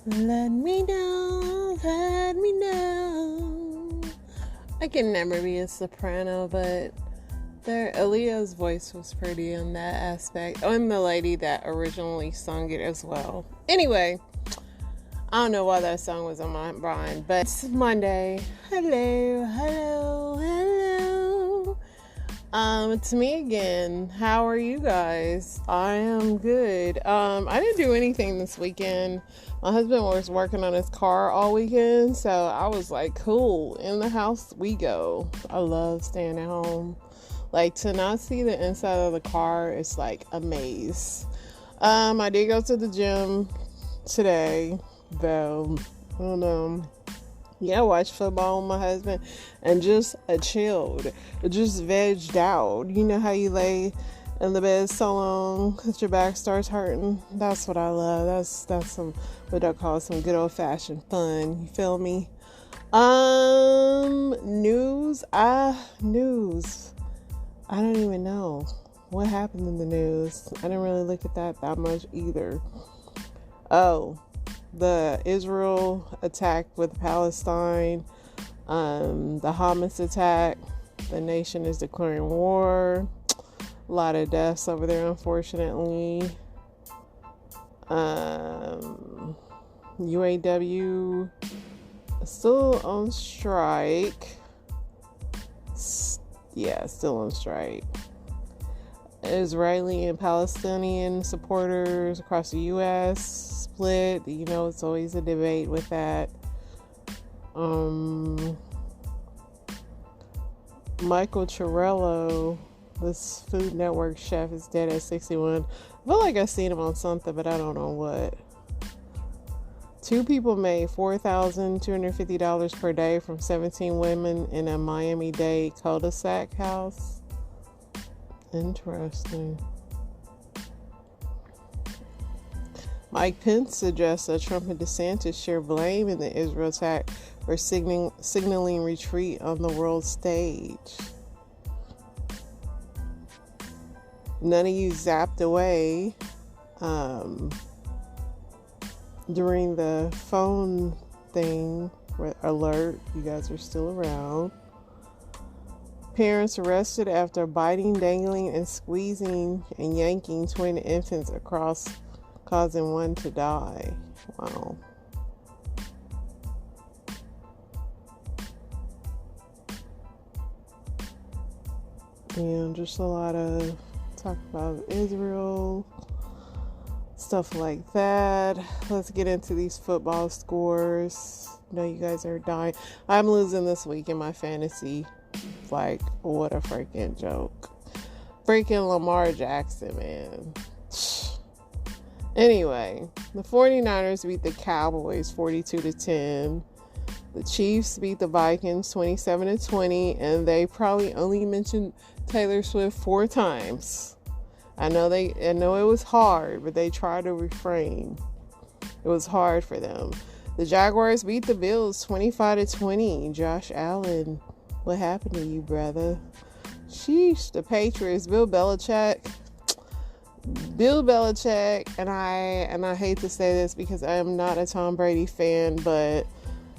Let me know, let me know. I can never be a soprano, but Aaliyah's voice was pretty in that aspect. Oh, and the lady that originally sung it as well. Anyway, I don't know why that song was on my mind, but it's Monday. Hello, hello, hello. It's me again. How are you guys? I am good. I didn't do anything this weekend. My husband was working on his car all weekend, so I was like, cool, in the house we go. I love staying at home. Like, to not see the inside of the car is like a maze. I did go to the gym today, though. I don't know. Yeah, I watched football with my husband and just chilled, just vegged out. You know how you lay in the bed so long that your back starts hurting? That's what I love. That's some, what I call some good old fashioned fun. You feel me? News. I don't even know what happened in the news. I didn't really look at that much either. Oh, the Israel attack with Palestine, the Hamas attack, the nation is declaring war, a lot of deaths over there, unfortunately. UAW still on strike. Yeah, still on strike. Israeli and Palestinian supporters across the U.S. split. You know, it's always a debate with that. Michael Ciarello, this Food Network chef, is dead at 61. I feel like I've seen him on something, but I don't know what. 2 people made $4,250 per day from 17 women in a Miami-Dade cul-de-sac house. Interesting. Mike Pence suggests that Trump and DeSantis share blame in the Israel attack for signaling retreat on the world stage. None of you zapped away during the phone thing alert. You guys are still around. Parents arrested after biting, dangling, and squeezing and yanking twin infants across, causing one to die. Wow. And just a lot of talk about Israel, stuff like that. Let's get into these football scores. I know you guys are dying. I'm losing this week in my fantasy. Like, what a freaking joke. Freaking Lamar Jackson, man. Anyway, the 49ers beat the Cowboys 42-10. The Chiefs beat the Vikings 27-20, and they probably only mentioned Taylor Swift 4 times. I know it was hard, but they tried to refrain. It was hard for them. The Jaguars beat the Bills 25-20. Josh Allen, what happened to you, brother? Sheesh. The Patriots, Bill Belichick, and I hate to say this because I am not a Tom Brady fan, but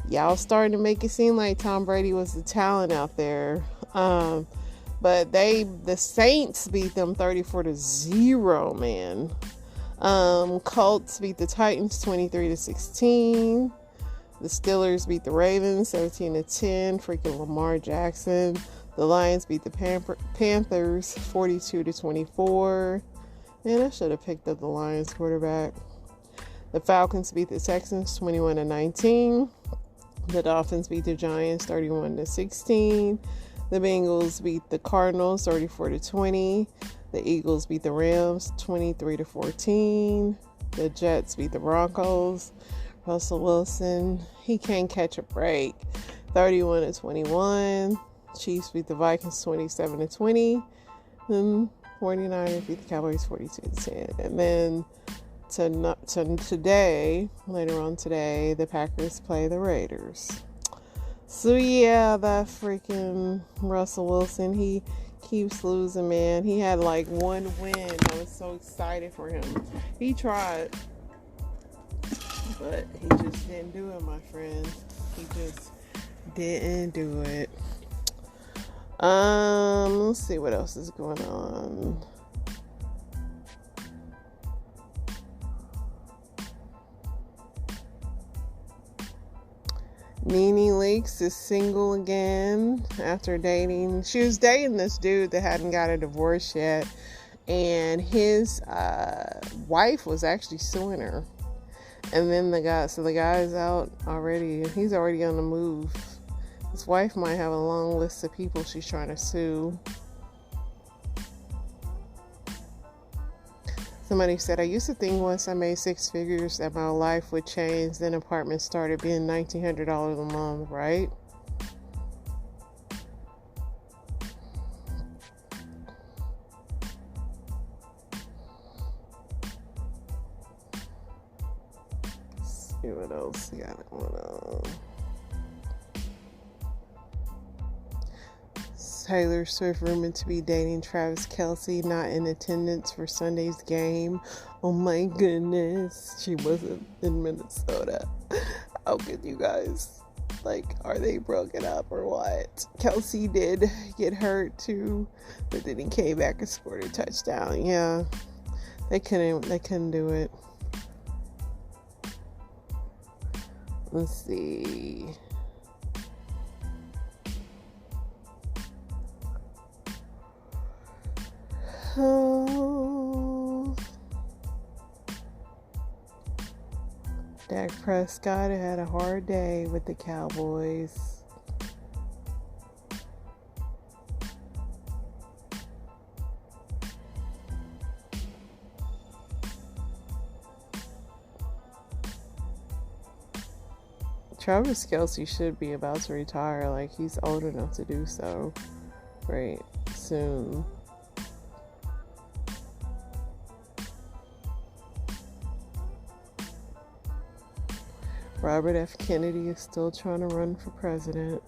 y'all starting to make it seem like Tom Brady was the talent out there. But the Saints beat them 34-0, man. Colts beat the Titans 23-16. The Steelers beat the Ravens 17-10. Freaking Lamar Jackson. The Lions beat the Panthers 42-24. Man, I should have picked up the Lions quarterback. The Falcons beat the Texans 21-19. The Dolphins beat the Giants 31-16. The Bengals beat the Cardinals 34-20. The Eagles beat the Rams 23-14. The Jets beat the Broncos. Russell Wilson, he can't catch a break. 31-21. Chiefs beat the Vikings 27-20. Then 49ers beat the Cowboys 42-10. And then today, later on today, the Packers play the Raiders. So yeah, that freaking Russell Wilson, he keeps losing, man. He had like 1 win. I was so excited for him. He tried But he just didn't do it, my friend. He just didn't do it. Let's see what else is going on. NeNe Leakes is single again after dating. She was dating this dude that hadn't got a divorce yet, and his wife was actually suing her. And then the guy's out already. He's already on the move. His wife might have a long list of people she's trying to sue. Somebody said, I used to think once I made 6 figures that my life would change. Then apartments started being $1,900 a month, right? Let's see what else we got going on. Taylor Swift rumored to be dating Travis Kelce, not in attendance for Sunday's game. Oh my goodness, she wasn't in Minnesota. How could you guys, are they broken up or what? Kelce did get hurt too, but then he came back and scored a touchdown. Yeah, they couldn't do it. Let's see. Dak Prescott had a hard day with the Cowboys. Travis Kelce should be about to retire. He's old enough to do so right soon. Robert F. Kennedy is still trying to run for president.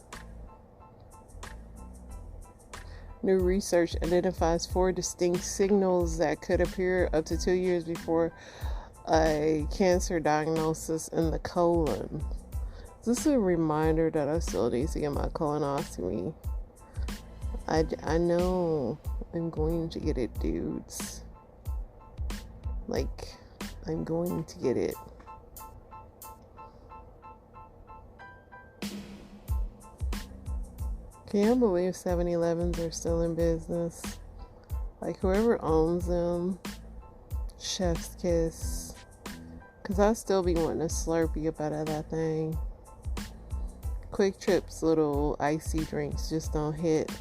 New research identifies 4 distinct signals that could appear up to 2 years before a cancer diagnosis in the colon. This is a reminder that I still need to get my colonoscopy. I know I'm going to get it, dudes. I'm going to get it. Can you believe 7-Elevens are still in business? Whoever owns them, chef's kiss. Because I still be wanting a Slurpee up out of that thing. Quick Trip's little icy drinks just don't hit.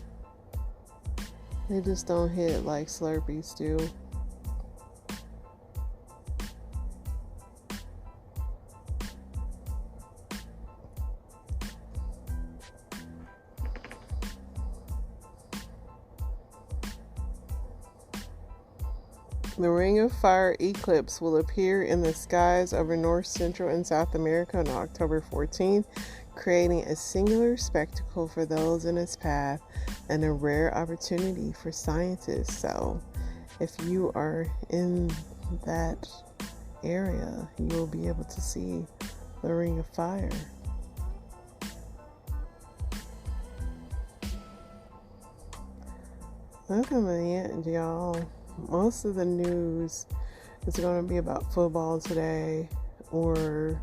They just don't hit like Slurpees do. The Ring of Fire eclipse will appear in the skies over North, Central, and South America on October 14th, creating a singular spectacle for those in its path and a rare opportunity for scientists. So, if you are in that area, you will be able to see the Ring of Fire. Other than that, y'all, most of the news is going to be about football today, or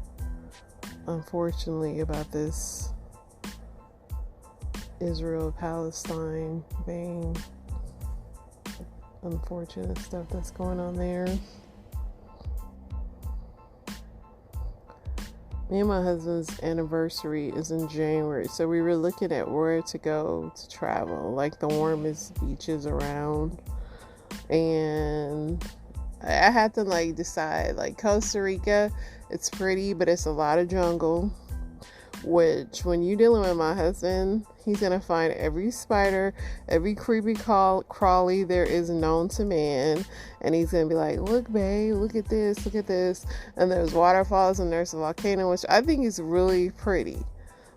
unfortunately about this Israel-Palestine thing. Unfortunate stuff that's going on there. Me and my husband's anniversary is in January, so we were looking at where to go to travel, the warmest beaches around. And I had to decide, Costa Rica, it's pretty, but it's a lot of jungle, which when you're dealing with my husband, he's going to find every spider, every creepy crawly there is known to man, and he's going to be like, look babe, look at this, and there's waterfalls and there's a volcano, which I think is really pretty.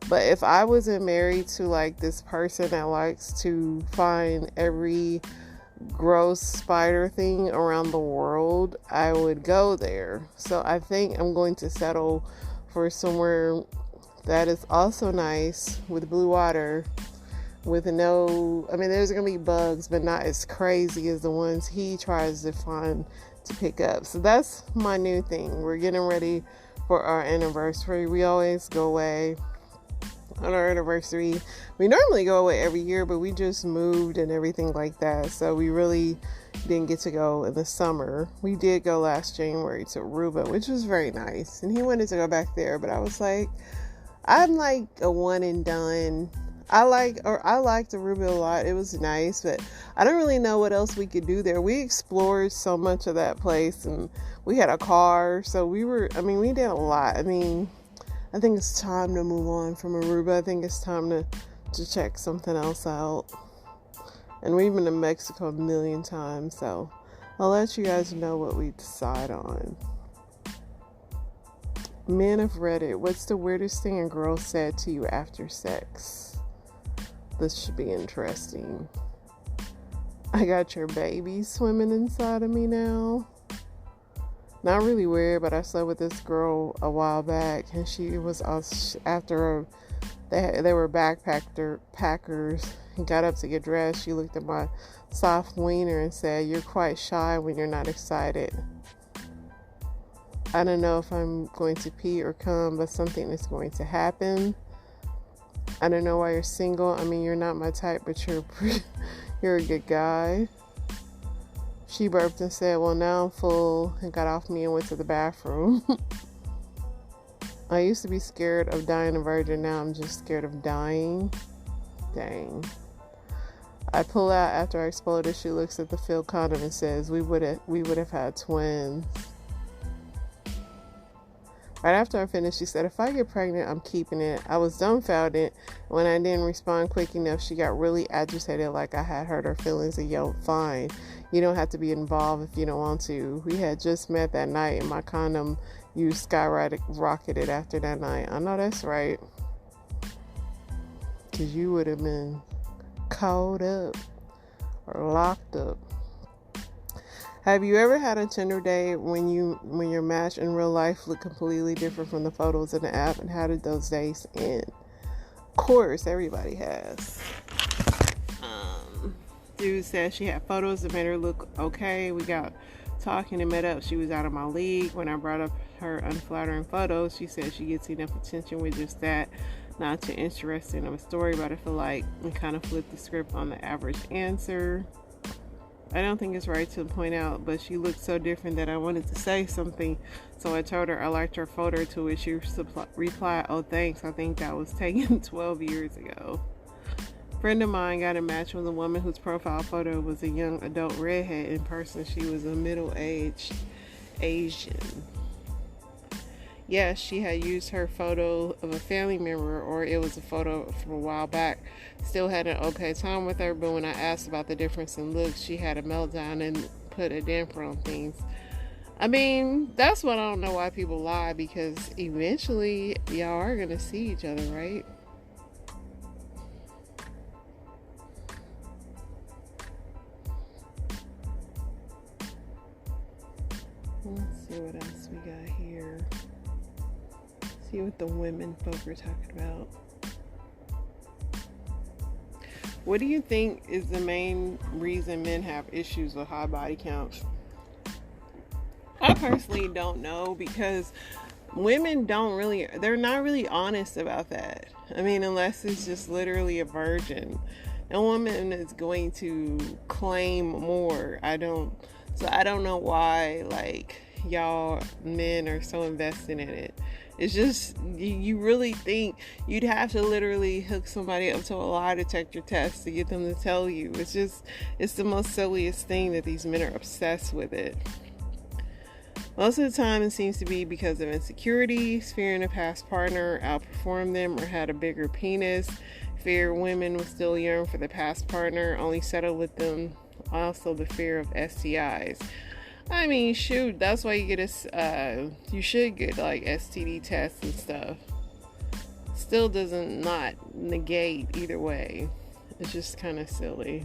But if I wasn't married to this person that likes to find every gross spider thing around the world, I would go there. So I think I'm going to settle for somewhere that is also nice with blue water, with no, I mean, there's going to be bugs, but not as crazy as the ones he tries to find to pick up. So that's my new thing. We're getting ready for our anniversary. We always go away on our anniversary. We normally go away every year, but we just moved and everything like that. So we really didn't get to go in the summer. We did go last January to Aruba, which was very nice. And he wanted to go back there, but I was like, I'm like a one and done. I liked Aruba a lot. It was nice, but I don't really know what else we could do there. We explored so much of that place, and we had a car, so we did a lot. I mean, I think it's time to move on from Aruba. I think it's time to check something else out. And we've been to Mexico a million times, so I'll let you guys know what we decide on. Men of Reddit, what's the weirdest thing a girl said to you after sex? This should be interesting. I got your baby swimming inside of me now. Not really weird, but I slept with this girl a while back, and she was after they were packers and got up to get dressed. She looked at my soft wiener and said, "You're quite shy when you're not excited." I don't know if I'm going to pee or come, but something is going to happen. I don't know why you're single. I mean, you're not my type, but you're a good guy. She burped and said, "Well, now I'm full," and got off me and went to the bathroom. I used to be scared of dying a virgin. Now I'm just scared of dying. Dang. I pull out after I exploded. She looks at the filled condom and says, we would have had twins." Right after I finished, she said, "If I get pregnant, I'm keeping it." I was dumbfounded. When I didn't respond quick enough, she got really agitated, like I had hurt her feelings, and yelled, "Fine. You don't have to be involved if you don't want to." We had just met that night, and my condom use skyrocketed after that night. I know that's right. Because you would have been caught up or locked up. Have you ever had a Tinder date when your match in real life looked completely different from the photos in the app, and how did those days end? Of course, everybody has. Dude said she had photos that made her look okay. We got talking and met up. She was out of my league. When I brought up her unflattering photos, she said she gets enough attention with just that. Not too interesting of a story, but I feel like we kind of flipped the script on the average answer. I don't think it's right to point out, but she looked so different that I wanted to say something. So I told her I liked her photo, to which she replied, "Oh, thanks. I think that was taken 12 years ago." A friend of mine got a match with a woman whose profile photo was a young adult redhead. In person, she was a middle-aged Asian. Yes, she had used her photo of a family member, or it was a photo from a while back. Still had an okay time with her, but when I asked about the difference in looks, she had a meltdown and put a damper on things. I mean, that's what I don't know why people lie, because eventually y'all are going to see each other, right? Let's see what else we got here. See what the women folk are talking about. What do you think is the main reason men have issues with high body counts? I personally don't know, because women they're not really honest about that. I mean, unless it's just literally a virgin. A woman is going to claim more. I don't know why, like, y'all men are so invested in it. It's just, you really think you'd have to literally hook somebody up to a lie detector test to get them to tell you. It's the most silliest thing that these men are obsessed with it. Most of the time, it seems to be because of insecurities, fearing a past partner outperformed them or had a bigger penis, fear women will still yearn for the past partner, only settle with them, also the fear of STIs. I mean, shoot, that's why you you should get like STD tests and stuff. Still doesn't not negate either way. It's just kind of silly.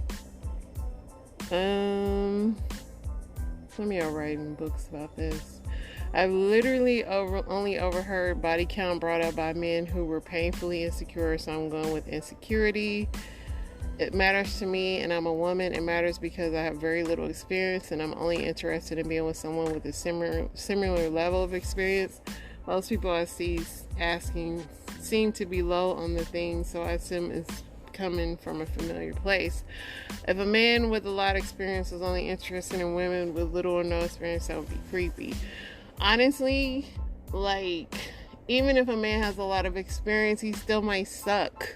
Some of y'all writing books about this. I've literally only overheard body count brought up by men who were painfully insecure, so I'm going with insecurity. It matters to me, and I'm a woman. It matters because I have very little experience, and I'm only interested in being with someone with a similar level of experience. Most people I see asking seem to be low on the thing, so I assume it's coming from a familiar place. If a man with a lot of experience is only interested in women with little or no experience, that would be creepy. Honestly, like, even if a man has a lot of experience, he still might suck.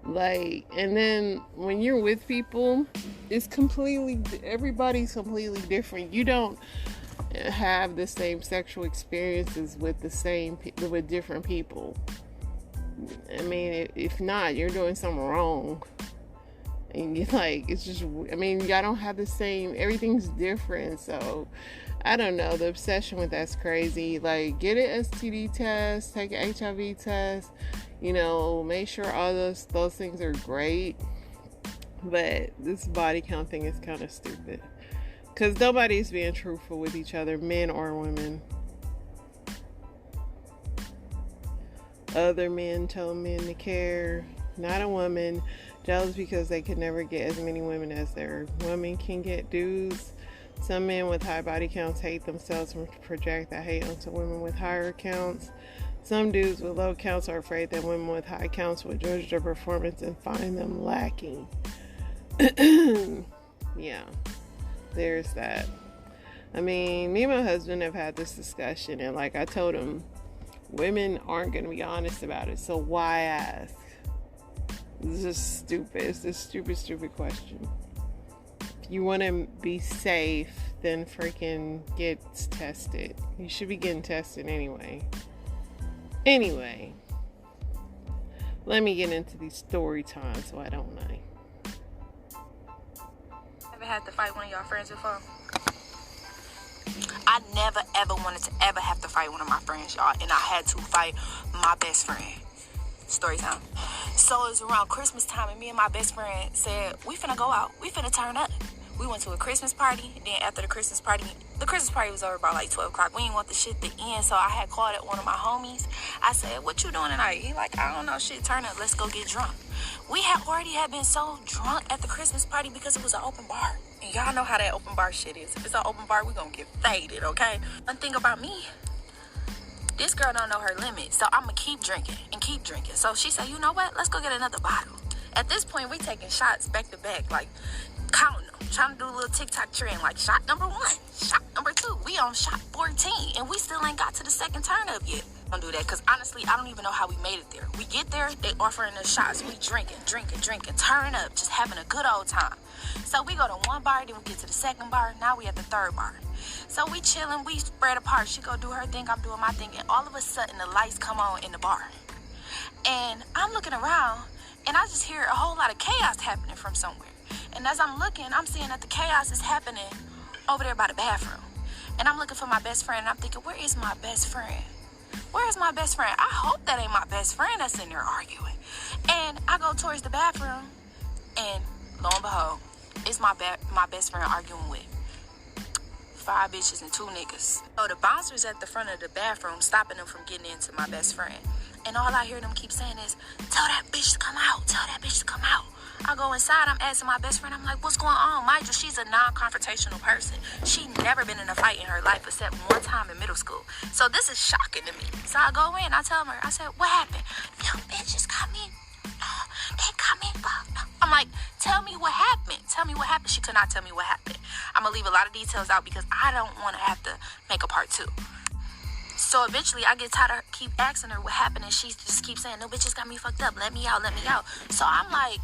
Like, and then when you're with people, everybody's completely different. You don't have the same sexual experiences with different people. I mean, if not, you're doing something wrong. And you're like, it's just, I mean, y'all don't have the same, everything's different. So, I don't know, the obsession with that's crazy. Like, get an STD test, take an HIV test, make sure all those things are great. But this body count thing is kind of stupid. Because nobody's being truthful with each other, men or women. Other men tell men to care, not a woman. Jealous because they could never get as many women as their women can get dudes. Some men with high body counts hate themselves and project that hate onto women with higher counts. Some dudes with low counts are afraid that women with high counts will judge their performance and find them lacking. Yeah, there's that. I mean, me and my husband have had this discussion, and like I told him, women aren't going to be honest about it, so why ask? It's just stupid. It's a stupid question. If you want to be safe, then freaking get tested. You should be getting tested anyway. Anyway, let me get into these story times so I don't lie. Ever had to fight one of y'all friends before? I never ever wanted to ever have to fight one of my friends, y'all, and I had to fight my best friend. Story time. So it was around Christmas time, and me and my best friend said, we finna go out, we finna turn up. We went to a Christmas party, and then after the Christmas party was over by like 12 o'clock. We didn't want the shit to end, so I had called at one of my homies. I said, what you doing tonight? He like, I don't know, shit, turn up, let's go get drunk. We had already been so drunk at the Christmas party because it was an open bar. And y'all know how that open bar shit is. If it's an open bar, we gonna get faded, okay? One thing about me, this girl don't know her limit, so I'm gonna keep drinking and keep drinking. So she said, you know what? Let's go get another bottle. At this point, we taking shots back to back, like counting them, trying to do a little TikTok trend, like shot number 1, shot number 2. We on shot 14, and we still ain't got to the second turn up yet. Don't do that, because honestly, I don't even know how we made it there. We get there, they offering us shots. We drinking, turn up, just having a good old time. So we go to one bar, then we get to the second bar. Now we at the third bar. So we chilling, we spread apart. She go do her thing, I'm doing my thing. And all of a sudden, the lights come on in the bar. And I'm looking around, and I just hear a whole lot of chaos happening from somewhere. And as I'm looking, I'm seeing that the chaos is happening over there by the bathroom. And I'm looking for my best friend, and I'm thinking, where is my best friend? Where is my best friend? I hope that ain't my best friend that's in there arguing. And I go towards the bathroom, and lo and behold, it's my best friend arguing with 5 bitches and 2 niggas. So the bouncers at the front of the bathroom stopping them from getting into my best friend. And all I hear them keep saying is, tell that bitch to come out, tell that bitch to come out. I go inside, I'm asking my best friend, I'm like, what's going on? Mind you, she's a non-confrontational person. She never been in a fight in her life except one time in middle school. So this is shocking to me. So I go in, I tell her, I said, what happened? Them bitches coming. They coming. I'm like, tell me what happened. Tell me what happened. She could not tell me what happened. I'm going to leave a lot of details out because I don't want to have to make a part 2. So eventually I get tired of keep asking her what happened, and she just keeps saying, no, bitches got me fucked up. Let me out, let me out. So I'm like,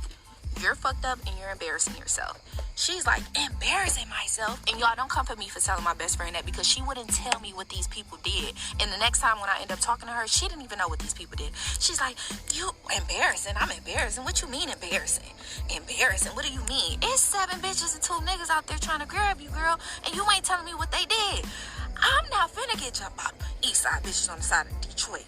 you're fucked up and you're embarrassing yourself. She's like, embarrassing myself? And y'all, don't come for me for telling my best friend that, because she wouldn't tell me what these people did. And the next time when I end up talking to her, she didn't even know what these people did. She's like, you embarrassing? I'm embarrassing? What you mean embarrassing? Embarrassing? What do you mean? It's 7 bitches and 2 niggas out there trying to grab you, girl, and you ain't telling me what they did. I'm not finna get jumped out. East side bitches on the side of Detroit.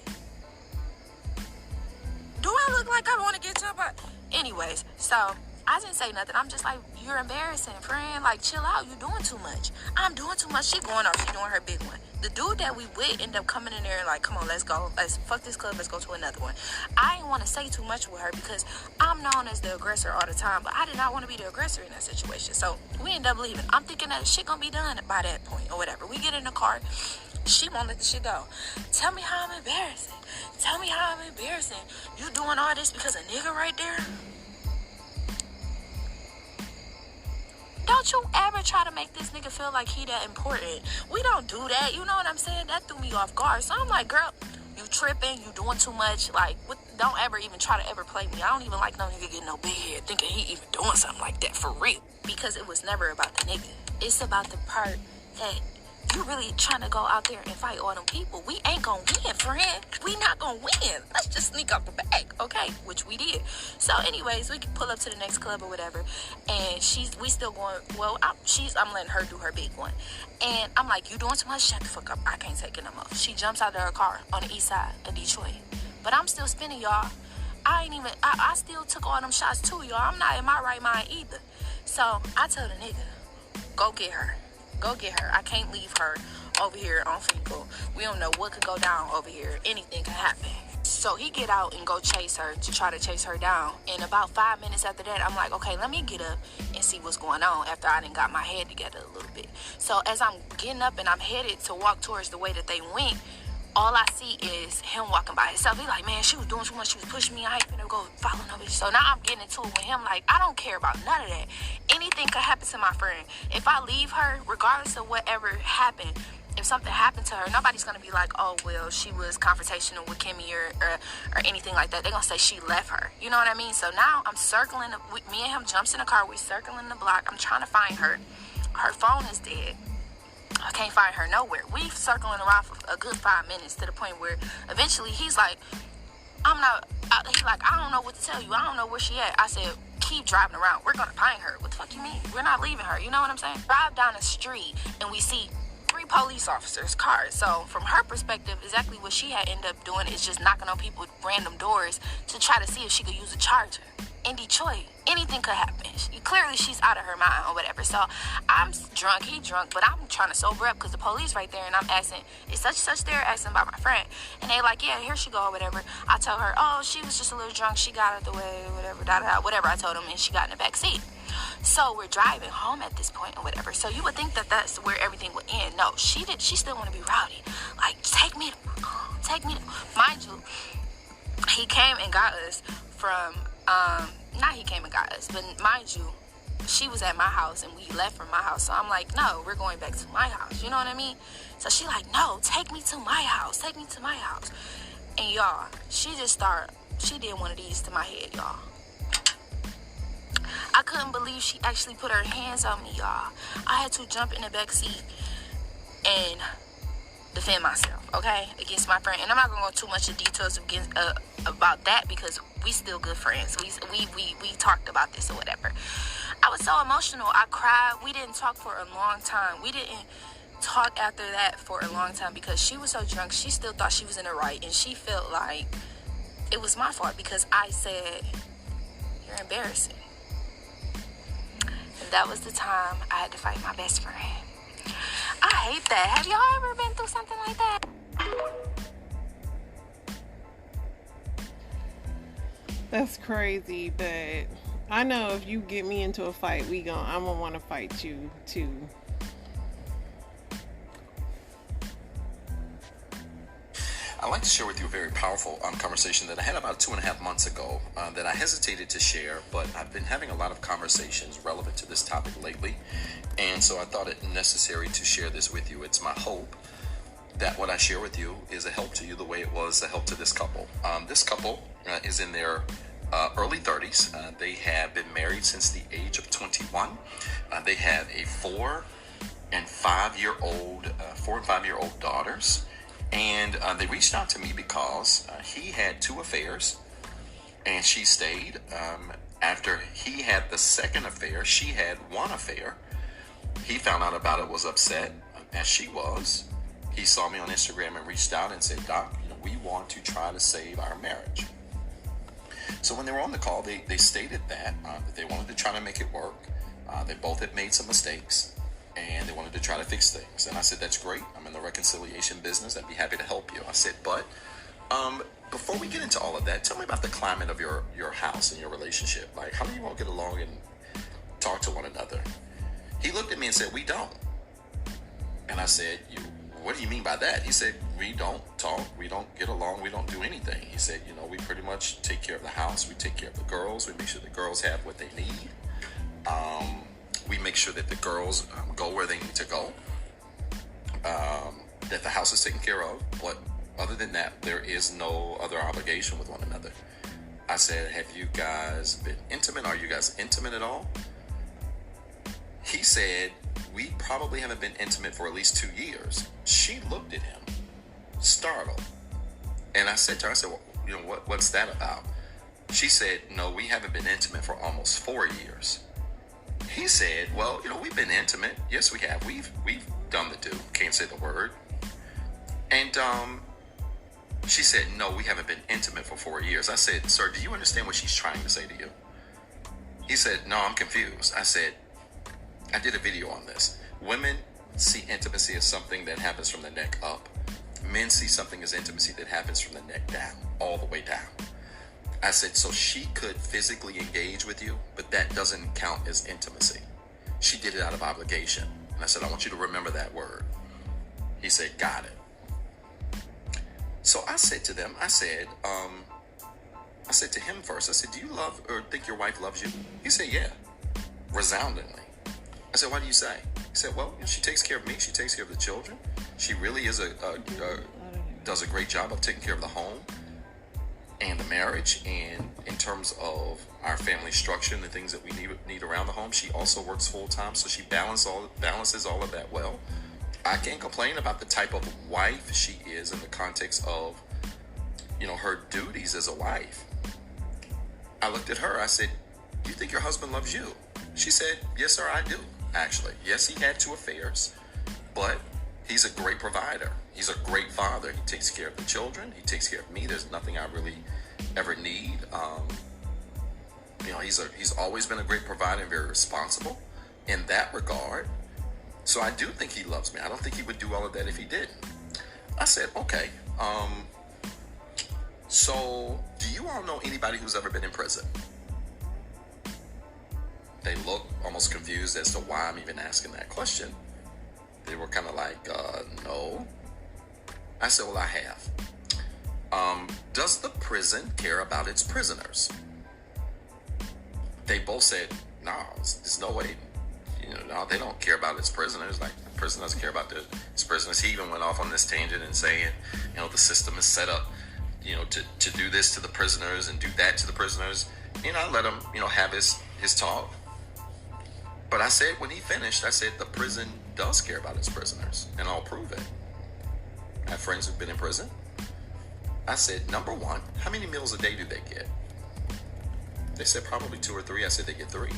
Do I look like I want to get jumped out? Anyways, so I didn't say nothing. I'm just like, you're embarrassing, friend. Like, chill out. You're doing too much. I'm doing too much. She going off. She doing her big one. The dude that we with ended up coming in there and like, come on, let's go. Let's fuck this club. Let's go to another one. I didn't want to say too much with her because I'm known as the aggressor all the time, but I did not want to be the aggressor in that situation. So we end up leaving. I'm thinking that shit gonna be done by that point or whatever. We get in the car. She won't let the shit go. Tell me how I'm embarrassing. Tell me how I'm embarrassing. You doing all this because a nigga right there? Don't you ever try to make this nigga feel like he that important. We don't do that. You know what I'm saying? That threw me off guard. So I'm like, girl, you tripping. You doing too much. Like, don't ever even try to ever play me. I don't even like no nigga getting no big head thinking he even doing something like that for real. Because it was never about the nigga. It's about the part that you really trying to go out there and fight all them people. We ain't gonna win, friend. We not gonna win. Let's just sneak out the bag, okay? Which we did. So anyways, we can pull up to the next club or whatever. And we still going, well, I'm letting her do her big one. And I'm like, you doing too much? Shut the fuck up. I can't take it no more. She jumps out of her car on the east side of Detroit. But I'm still spinning, y'all. I still took all them shots too, y'all. I'm not in my right mind either. So I tell the nigga, go get her. Go get her. I can't leave her over here on Fecal. We don't know what could go down over here. Anything could happen. So he get out and go chase her to try to chase her down. And about 5 minutes after that, I'm like, okay, let me get up and see what's going on after I done got my head together a little bit. So as I'm getting up and I'm headed to walk towards the way that they went, all I see is him walking by himself. He like, man, she was doing too much. She was pushing me. I ain't finna go follow no bitch. So now I'm getting into it with him. Like, I don't care about none of that. Anything could happen to my friend. If I leave her, regardless of whatever happened, if something happened to her, nobody's gonna be like, oh, well, she was confrontational with Kimmy or anything like that. They're gonna say she left her. You know what I mean? So now I'm circling. Me and him jumps in the car. We're circling the block. I'm trying to find her. Her phone is dead. I can't find her nowhere. We've circling around for a good 5 minutes to the point where eventually he's like, he's like, I don't know what to tell you. I don't know where she at. I said, keep driving around. We're going to find her. What the fuck you mean? We're not leaving her. You know what I'm saying? Drive down the street and we see 3 police officers' cars. So from her perspective, exactly what she had ended up doing is just knocking on people's random doors to try to see if she could use a charger. In Detroit, anything could happen. Clearly, she's out of her mind or whatever. So I'm drunk, he drunk, but I'm trying to sober up because the police right there, and I'm asking, is such and such there? Asking about my friend, and they like, yeah, here she go or whatever. I tell her, oh, she was just a little drunk. She got out the way, whatever, whatever. I told him, and she got in the back seat. So we're driving home at this point or whatever. So you would think that that's where everything would end. No, she still want to be rowdy. Like, take me. Mind you, he came and got us from. Not he came and got us, but mind you, she was at my house and we left from my house. So I'm like, no, we're going back to my house. You know what I mean? So she like, no, take me to my house. Take me to my house. And y'all, she did one of these to my head, y'all. I couldn't believe she actually put her hands on me, y'all. I had to jump in the back seat and defend myself, okay, against my friend. And I'm not gonna go too much in details about that because we still good friends. We talked about this or whatever. I was so emotional. I cried. We didn't talk for a long time. We didn't talk after that for a long time because she was so drunk. She still thought she was in the right, and she felt like it was my fault because I said, you're embarrassing. And that was the time I had to fight my best friend. I hate that. Have y'all ever been through something like that? That's crazy, but I know if you get me into a fight, I'm gonna want to fight you too. I'd like to share with you a very powerful conversation that I had about 2.5 months ago that I hesitated to share, but I've been having a lot of conversations relevant to this topic lately, and so I thought it necessary to share this with you. It's my hope that what I share with you is a help to you the way it was a help to this couple. This couple is in their early 30s. They have been married since the age of 21. They have a 4 and 5 year old daughters. And they reached out to me because he had 2 affairs and she stayed. After he had the second affair, she had 1 affair. He found out about it, was upset, as she was. He saw me on Instagram and reached out and said, Doc, we want to try to save our marriage. So when they were on the call, they stated that they wanted to try to make it work. They both had made some mistakes, and they wanted to try to fix things. And I said, that's great. I'm in the reconciliation business. I'd be happy to help you. I said, but before we get into all of that, tell me about the climate of your house and your relationship. Like, how do you all get along and talk to one another? He looked at me and said, we don't. And I said, what do you mean by that? He said, we don't talk, we don't get along, we don't do anything. He said, we pretty much take care of the house, we take care of the girls, we make sure the girls have what they need. We make sure that the girls go where they need to go, that the house is taken care of. But other than that, there is no other obligation with one another. I said, have you guys been intimate? Are you guys intimate at all? He said, we probably haven't been intimate for at least 2 years. She looked at him, startled. And I said to her, well, what's that about? She said, no, we haven't been intimate for almost 4 years. He said, well, we've been intimate. Yes, we have. We've done the do. Can't say the word. And she said, no, we haven't been intimate for 4 years. I said, sir, do you understand what she's trying to say to you? He said, no, I'm confused. I said, I did a video on this. Women see intimacy as something that happens from the neck up. Men see something as intimacy that happens from the neck down, all the way down. I said, so she could physically engage with you, but that doesn't count as intimacy. She did it out of obligation. And I said, I want you to remember that word. He said, got it. So I said to them, I said to him first, I said, do you love or think your wife loves you? He said, yeah, resoundingly. I said, why do you say? He said, well, she takes care of me. She takes care of the children. She really is does a great job of taking care of the home and the marriage. And in terms of our family structure and the things that we need around the home, she also works full time. So she balances all of that well. I can't complain about the type of wife she is in the context of, her duties as a wife. I looked at her. I said, do you think your husband loves you? She said, yes, sir, I do. Actually, yes, he had 2 affairs, but he's a great provider. He's a great father. He takes care of the children. He takes care of me. There's nothing I really ever need. He's always been a great provider and very responsible in that regard. So I do think he loves me. I don't think he would do all of that if he didn't. I said, okay. So do you all know anybody who's ever been in prison? They look almost confused as to why I'm even asking that question. They were kind of like, no. I said, well, I have. Does the prison care about its prisoners? They both said, no, there's no way. No, they don't care about its prisoners. Like, the prison doesn't care about its prisoners. He even went off on this tangent and saying, the system is set up, to do this to the prisoners and do that to the prisoners. I let him, have his talk. But I said, when he finished, I said, the prison does care about its prisoners, and I'll prove it. I have friends who've been in prison. I said, number one, how many meals a day do they get? They said, probably 2 or 3. I said, they get 3.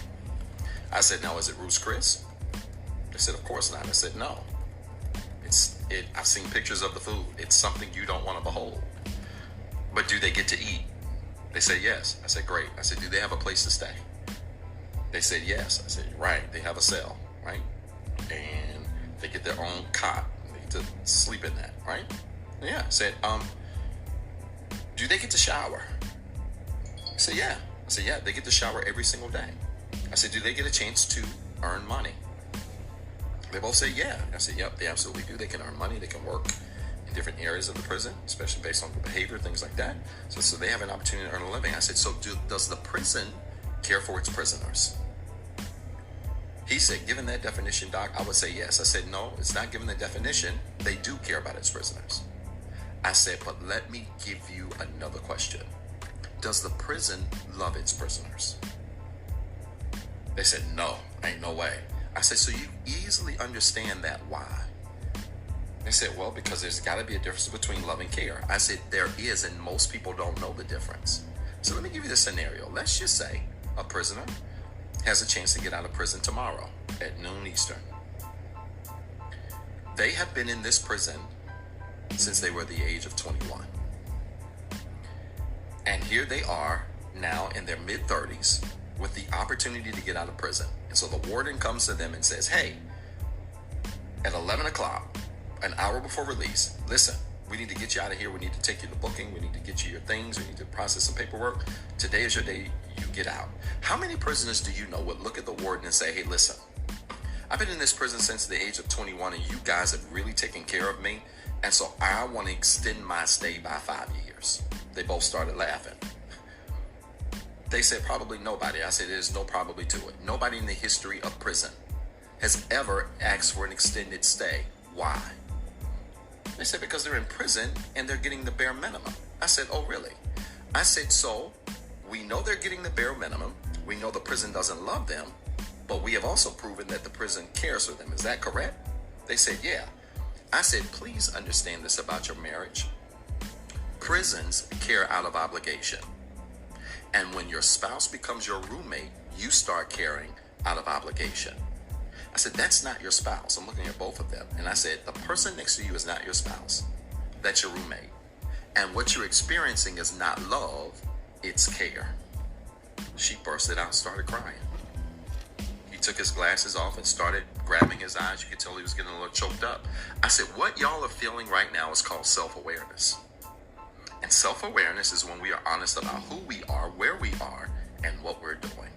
I said, now, is it Ruth's Chris? They said, of course not. I said, no. I've seen pictures of the food. It's something you don't want to behold. But do they get to eat? They said, yes. I said, great. I said, do they have a place to stay? They said, yes. I said, right. They have a cell, right? And they get their own cot. They get to sleep in that, right? Yeah. I said, do they get to shower? I said, yeah. I said, yeah, they get to shower every single day. I said, do they get a chance to earn money? They both said, yeah. I said, yep, they absolutely do. They can earn money. They can work in different areas of the prison, especially based on the behavior, things like that. So they have an opportunity to earn a living. I said, so does the prison care for its prisoners? He said, given that definition, Doc, I would say yes. I said, no, it's not given the definition. They do care about its prisoners. I said, but let me give you another question. Does the prison love its prisoners? They said, no, ain't no way. I said, so you easily understand that. Why? They said, well, because there's got to be a difference between love and care. I said, there is, and most people don't know the difference. So let me give you this scenario. Let's just say a prisoner has a chance to get out of prison tomorrow at noon Eastern. They have been in this prison since they were the age of 21. And here they are now in their mid-30s with the opportunity to get out of prison. And so the warden comes to them and says, hey, at 11 o'clock, an hour before release, listen, we need to get you out of here. We need to take you to booking. We need to get you your things. We need to process some paperwork. Today is your day. You get out. How many prisoners do you know would look at the warden and say, hey, listen, I've been in this prison since the age of 21 and you guys have really taken care of me. And so I want to extend my stay by 5 years. They both started laughing. They said probably nobody. I said there's no probably to it. Nobody in the history of prison has ever asked for an extended stay. Why? They said because they're in prison and they're getting the bare minimum. I said, oh really? I said, so we know they're getting the bare minimum. We know the prison doesn't love them, but we have also proven that the prison cares for them. Is that correct? They said, yeah. I said, please understand this about your marriage. Prisons care out of obligation. And when your spouse becomes your roommate, you start caring out of obligation. I said, that's not your spouse. I'm looking at both of them. And I said, the person next to you is not your spouse. That's your roommate. And what you're experiencing is not love, it's care. She bursted out and started crying. He took his glasses off and started grabbing his eyes. You could tell he was getting a little choked up. I said, what y'all are feeling right now is called self-awareness. And self-awareness is when we are honest about who we are, where we are, and what we're doing.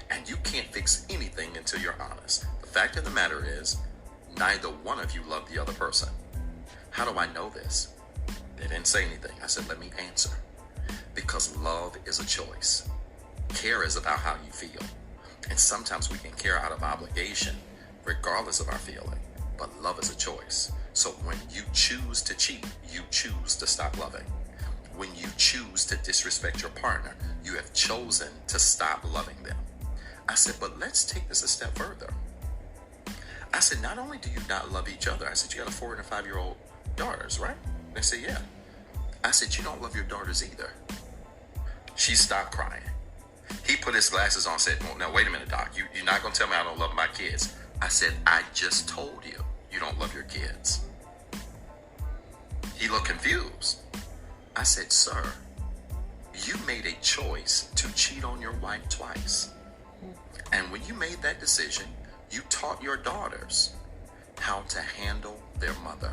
And you can't fix anything until you're honest. The fact of the matter is, neither one of you love the other person. How do I know this? They didn't say anything. I said, let me answer. Because love is a choice. Care is about how you feel. And sometimes we can care out of obligation, regardless of our feeling. But love is a choice. So when you choose to cheat, you choose to stop loving. When you choose to disrespect your partner, you have chosen to stop loving them. I said, but let's take this a step further. I said, not only do you not love each other, I said, you got a 4 and a 5-year-old daughters, right? They said, yeah. I said, you don't love your daughters either. She stopped crying. He put his glasses on and said, well, now, wait a minute, Doc. You're not going to tell me I don't love my kids. I said, I just told you you don't love your kids. He looked confused. I said, sir, you made a choice to cheat on your wife twice. And when you made that decision, you taught your daughters how to handle their mother.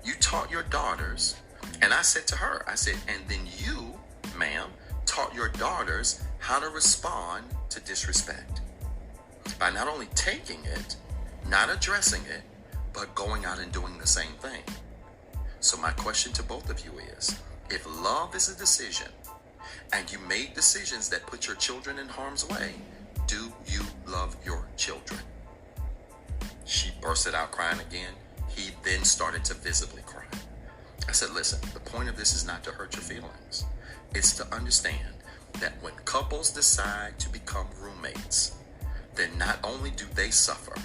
You taught your daughters, and I said to her, I said, and then you, ma'am, taught your daughters how to respond to disrespect. By not only taking it, not addressing it, but going out and doing the same thing. So my question to both of you is, if love is a decision, and you made decisions that put your children in harm's way, do you love your children? She bursted out crying again. He then started to visibly cry. I said, listen, the point of this is not to hurt your feelings. It's to understand that when couples decide to become roommates, then not only do they suffer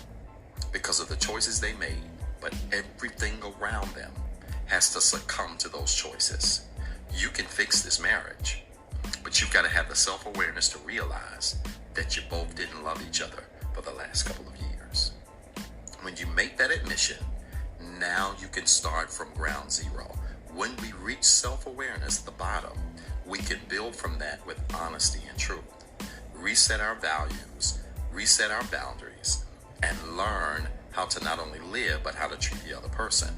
because of the choices they made, but everything around them has to succumb to those choices. You can fix this marriage, but you've got to have the self-awareness to realize that you both didn't love each other for the last couple of years. When you make that admission, now you can start from ground zero. When we reach self-awareness, the bottom, we can build from that with honesty and truth. Reset our values, reset our boundaries, and learn how to not only live, but how to treat the other person.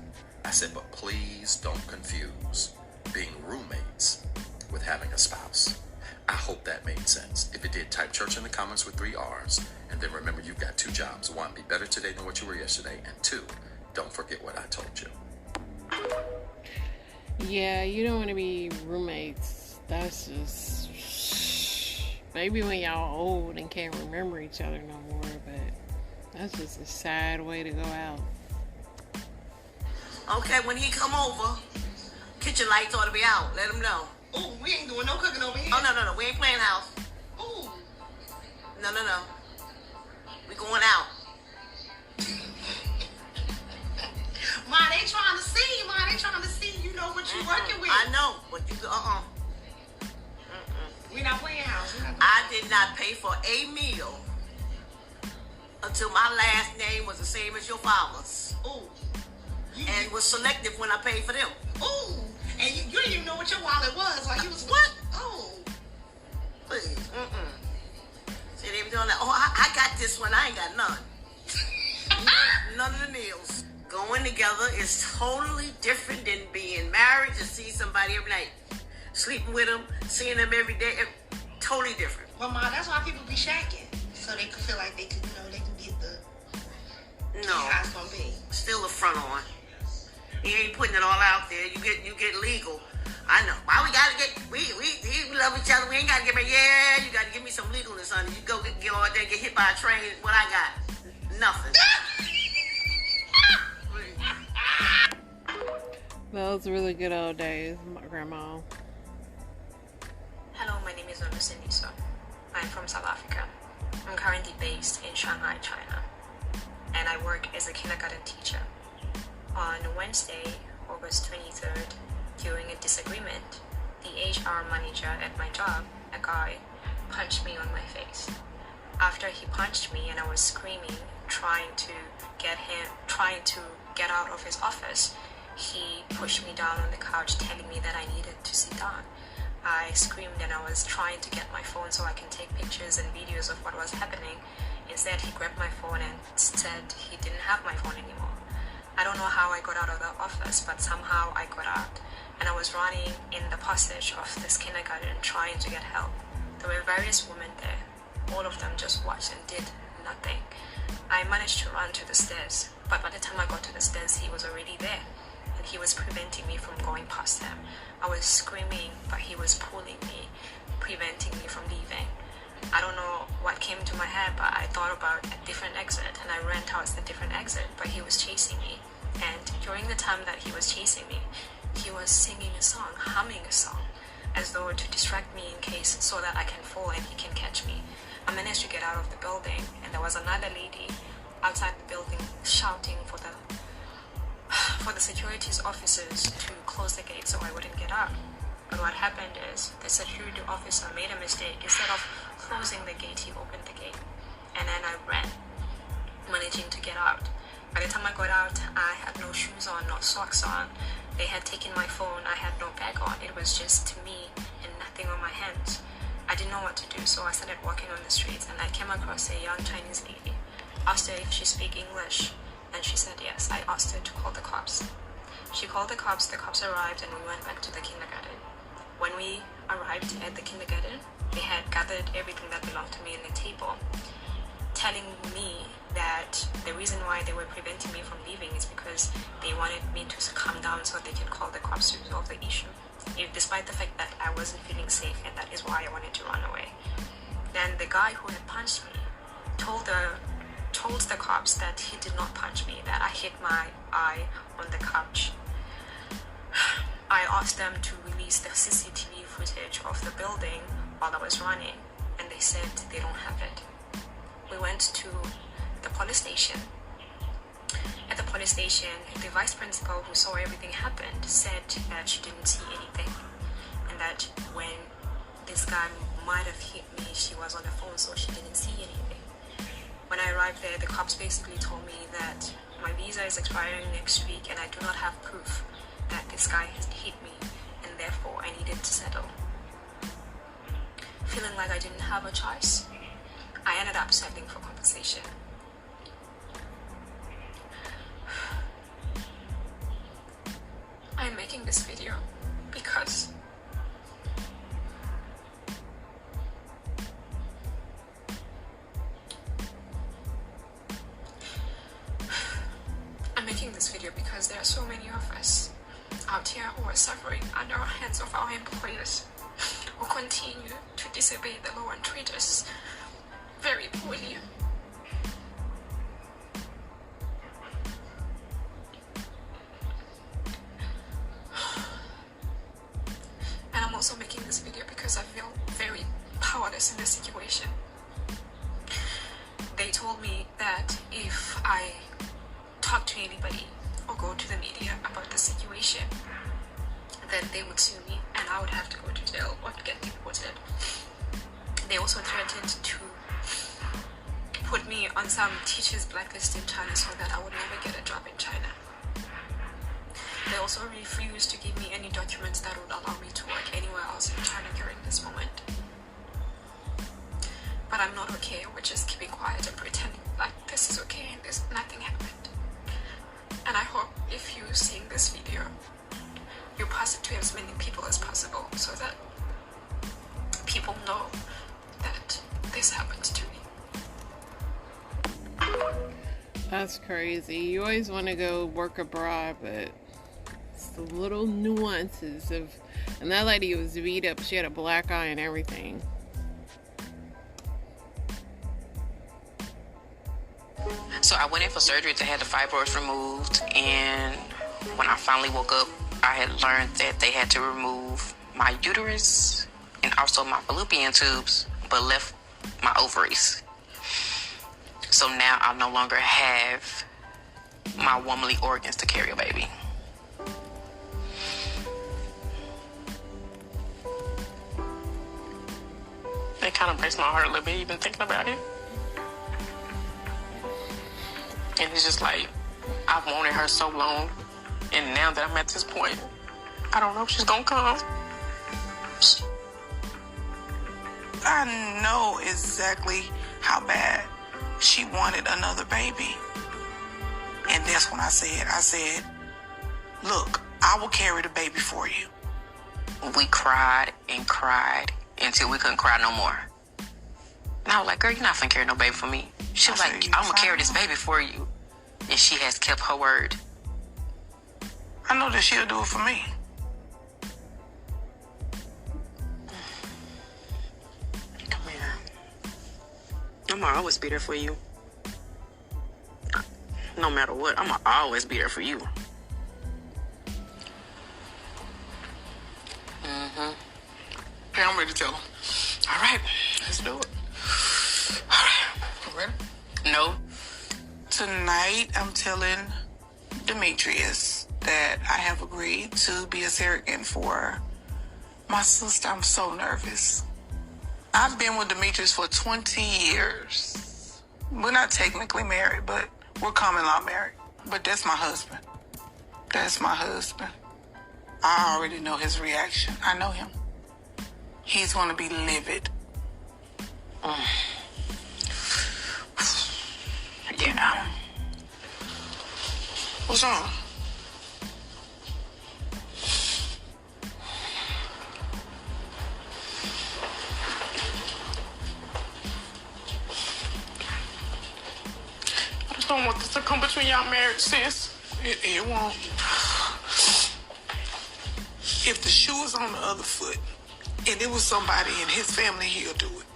I said, but please don't confuse being roommates with having a spouse. I hope that made sense. If it did, type church in the comments with 3 R's. And then remember, you've got 2 jobs. 1, be better today than what you were yesterday. And 2, don't forget what I told you. Yeah, you don't want to be roommates. That's just... Maybe when y'all old and can't remember each other no more, but that's just a sad way to go out. Okay, when he come over, kitchen lights ought to be out. Let him know. Ooh, we ain't doing no cooking over here. Oh, no. We ain't playing house. Ooh. No. We going out. Ma, they trying to see. Ma, they trying to see, you know, what you working with. I know, but you, We not playing house. I did not pay for a meal until my last name was the same as your father's. Ooh. And was selective when I paid for them. Ooh. And you didn't even know what your wallet was. Like, you was What? Oh. Please. See, they be doing that. Oh, I got this one. I ain't got none. None of the meals. Going together is totally different than being married to see somebody every night. Sleeping with them, seeing them every day. Totally different. Well, Ma, that's why people be shacking. So they can feel like they can, they can get the how it's gonna be. Still the front on. He ain't putting it all out there. You get legal. I know. Why we gotta get we love each other. We ain't gotta get married. Yeah, you gotta give me some legalness, honey. You go get all day, get hit by a train. What I got? Nothing. Those really good old days, my grandma. Hello, my name is Olusindiso. I'm from South Africa. I'm currently based in Shanghai, China, and I work as a kindergarten teacher. On Wednesday, August 23rd, during a disagreement, the HR manager at my job, a guy, punched me on my face. After he punched me and I was screaming, trying to get out of his office, he pushed me down on the couch, telling me that I needed to sit down. I screamed and I was trying to get my phone so I can take pictures and videos of what was happening. Instead, he grabbed my phone and said he didn't have my phone anymore. I don't know how I got out of the office, but somehow I got out. And I was running in the passage of this kindergarten trying to get help. There were various women there. All of them just watched and did nothing. I managed to run to the stairs, but by the time I got to the stairs, he was already there. And he was preventing me from going past him. I was screaming, but he was pulling me, preventing me from leaving. I don't know what came to my head, but I thought about a different exit, and I ran towards the different exit, but he was chasing me. And during the time that he was chasing me, he was singing a song, humming a song, as though to distract me in case so that I can fall and he can catch me. I managed to get out of the building, and there was another lady outside the building shouting for the securities officers to close the gate so I wouldn't get out. But what happened is the security officer made a mistake. Instead of closing the gate, he opened the gate, and then I ran, managing to get out. By the time I got out, I had no shoes on, no socks on. They had taken my phone. I had no bag on. It was just me and nothing on my hands. I didn't know what to do, so I started walking on the streets, and I came across a young Chinese lady. Asked her if she spoke English, and she said yes. I asked her to call the cops. She called the cops arrived, and we went back to the kindergarten. When we arrived at the kindergarten, they had gathered everything that belonged to me in the table, telling me that the reason why they were preventing me from leaving is because they wanted me to come down so they can call the cops to resolve the issue, despite the fact that I wasn't feeling safe, and that is why I wanted to run away. Then the guy who had punched me told the cops that he did not punch me, that I hit my eye on the couch. I asked them to release the CCTV footage of the building while I was running, and they said they don't have it. We went to the police station. At the police station, the vice principal who saw everything happen said that she didn't see anything, and that when this guy might have hit me, she was on the phone, so she didn't see anything. When I arrived there, the cops basically told me that my visa is expiring next week, and I do not have proof that this guy has hit me, and therefore I needed to settle. Feeling like I didn't have a choice, I ended up settling for compensation. I'm making this video because there are so many of us out here who are suffering under the hands of our employers, who continue to disobey the law and treat us very poorly. And I'm also making this video because I feel very powerless in this situation. They told me that if I talk to anybody or go to the media about the situation, then they would sue me and I would have to go to jail or get deported. They also threatened to put me on some teachers' blacklist in China so that I would never get a job in China. They also refused to give me any documents that would allow me to work anywhere else in China during this moment. But I'm not okay with just keeping quiet and pretending like this is okay and nothing happened. And I hope if you're seeing this video, you pass it to as many people as possible so that people know that this happened to me. That's crazy. You always want to go work abroad, but it's the little nuances of... And that lady was beat up. She had a black eye and everything. So I went in for surgery to have the fibroids removed, and when I finally woke up, I had learned that they had to remove my uterus and also my fallopian tubes, but left my ovaries. So now I no longer have my womanly organs to carry a baby. It kind of breaks my heart a little bit even thinking about it. And it's just like, I've wanted her so long, and now that I'm at this point, I don't know if she's gonna come. I know exactly how bad she wanted another baby. And that's when I said, look, I will carry the baby for you. We cried and cried until we couldn't cry no more. And I was like, girl, you're not finna carry no baby for me. She was like, I'm gonna carry this baby for you. And she has kept her word. I know that she'll do it for me. Come here. I'm gonna always be there for you. No matter what, I'm gonna always be there for you. Okay, I'm ready to tell him. All right, let's do it. All right, you ready? No. Tonight, I'm telling Demetrius that I have agreed to be a surrogate for my sister. I'm so nervous. I've been with Demetrius for 20 years. We're not technically married, but we're common law married. But that's my husband. That's my husband. I already know his reaction. I know him. He's going to be livid. Yeah. What's wrong? I just don't want this to come between y'all marriage, sis. It won't. If the shoe is on the other foot, and it was somebody in his family, he'll do it.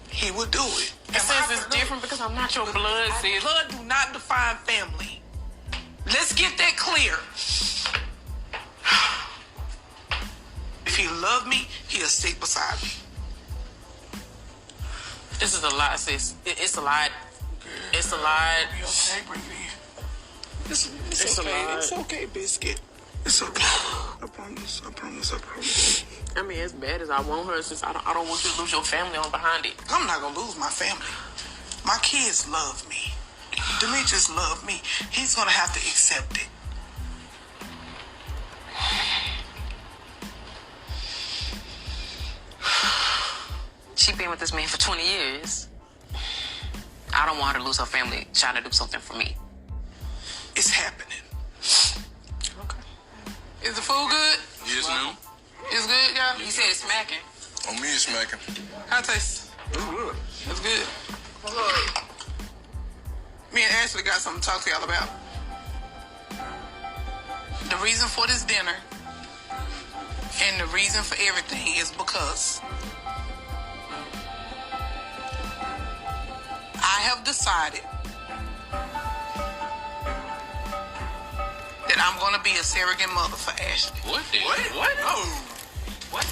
He would do it. Sis, it's different because I'm not your blood, sis. Blood do not define family. Let's get that clear. If he loved me, he'll stick beside me. This is a lot, sis. It's a lot. It's a lot. You okay, Brittany? It's It's okay. a lot. It's okay, Biscuit. It's okay. I promise. I promise. I promise. I mean, as bad as I want her, sis, I don't want you to lose your family on behind it. I'm not gonna lose my family. My kids love me. Demetrius loved me. He's gonna have to accept it. She been with this man for 20 years. I don't want her to lose her family trying to do something for me. It's happening. Okay. Is the food good? Yes, ma'am. It's good, y'all? You said it's smacking. On me, it's smacking. How it taste? It's good. It's good. Me and Ashley got something to talk to y'all about. The reason for this dinner and the reason for everything is because I have decided that I'm going to be a surrogate mother for Ashley. What? What? No. What?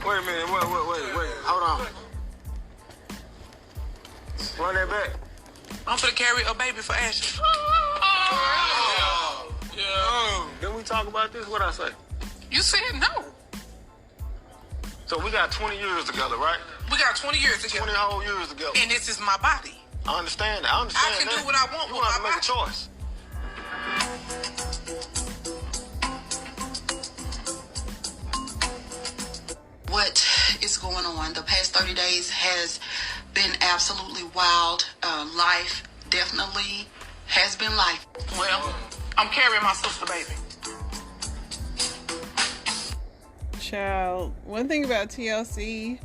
Wait a minute, wait. Hold on. Run that back. I'm going to carry a baby for Ashley. Yeah. Didn't we talk about this? What'd I say? You said no. So we got 20 years together, right? We got 20 years together. 20 whole years together. And this is my body. I understand that. I can that. do what I want You with have to my make a choice. what is going on. The past 30 days has been absolutely wild. Life definitely has been life. Well, I'm carrying my sister, baby. Child, one thing about TLC,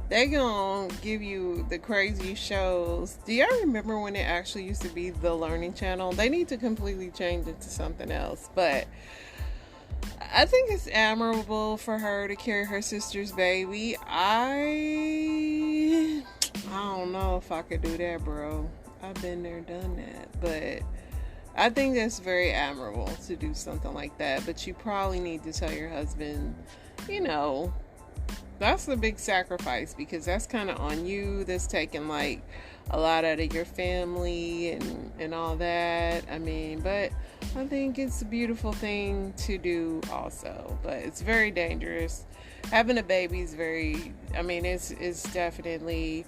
they gonna give you the crazy shows. Do y'all remember when it actually used to be the Learning Channel? They need to completely change it to something else, but I think it's admirable for her to carry her sister's baby. I don't know if I could do that, bro. I've been there, done that, but I think that's very admirable to do something like that. But you probably need to tell your husband, you know, that's a big sacrifice, because that's kind of on you. That's taking like a lot out of your family and all that. I mean, but I think it's a beautiful thing to do also, but it's very dangerous. Having a baby is very, I mean, it's definitely,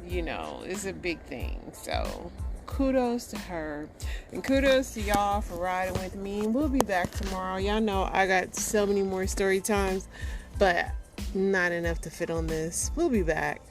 you know, it's a big thing. So kudos to her, and kudos to y'all for riding with me. We'll be back tomorrow. Y'all know I got so many more story times, but not enough to fit on this. We'll be back.